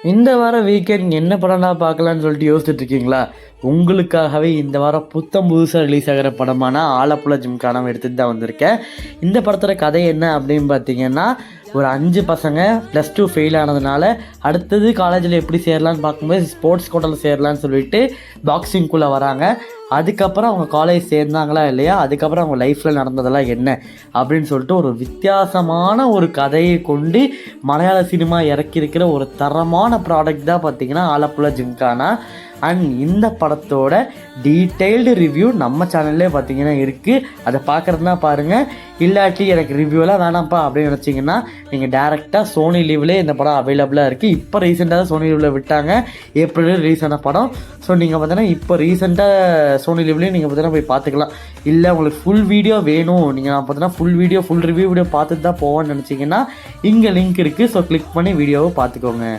இந்த வாரம் வீக்கெண்ட் என்ன படம்டா பார்க்கலான்னு சொல்லிட்டு யோசிச்சுட்டு இருக்கீங்களா? உங்களுக்காகவே இந்த வாரம் புத்தம் புதுசாக ரிலீஸ் ஆகிற படமான ஆலப்புழா ஜிம்கானா எடுத்துகிட்டு தான் வந்திருக்கேன். இந்த படத்தோட கதை என்ன அப்படின்னு பார்த்தீங்கன்னா, ஒரு 5 பசங்க +2 ஃபெயில் ஆனதுனால அடுத்தது காலேஜில் எப்படி சேரலான்னு பார்க்கும்போது ஸ்போர்ட்ஸ் கோட்டாவில் சேரலான்னு சொல்லிட்டு பாக்ஸிங்குள்ளே வராங்க. அதுக்கப்புறம் அவங்க காலேஜ் சேர்ந்தாங்களா இல்லையா, அதுக்கப்புறம் அவங்க லைஃப்பில் நடந்ததெல்லாம் என்ன அப்படின்னு சொல்லிட்டு ஒரு வித்தியாசமான ஒரு கதையை கொண்டு மலையாள சினிமா இறக்கியிருக்கிற ஒரு தரமான ப்ராடக்ட் தான் பார்த்திங்கன்னா ஆலப்புழா ஜிம்கானா. அண்ட் இந்த படத்தோட டீட்டெயில்டு ரிவ்யூ நம்ம சேனல்லே பார்த்திங்கன்னா இருக்குது. அதை பார்க்குறதுனா பாருங்கள். இல்லாட்டி எனக்கு ரிவ்யூலாம் வேணாம்ப்பா அப்படின்னு நினச்சிங்கன்னா நீங்கள் டேரெக்டாக சோனி லீவ்லேயே இந்த படம் அவைலபிளாக இருக்குது. இப்போ ரீசெண்டாக தான் சோனி லீவில் விட்டாங்க, ஏப்ரல் ரிலீஸ் ஆன படம். ஸோ நீங்கள் பார்த்தீங்கன்னா இப்போ ரீசெண்டாக சோனி லீவ்லேயே நீங்கள் பார்த்தீங்கன்னா போய் பார்த்துக்கலாம். இல்லை உங்களுக்கு ஃபுல் வீடியோ வேணும், நீங்கள் பார்த்தீங்கன்னா ஃபுல் ரிவ்யூ வீடியோ பார்த்துட்டு தான் போவோன்னு நினச்சிங்கன்னா இங்கே லிங்க் இருக்குது. ஸோ கிளிக் பண்ணி வீடியோவை பார்த்துக்கோங்க.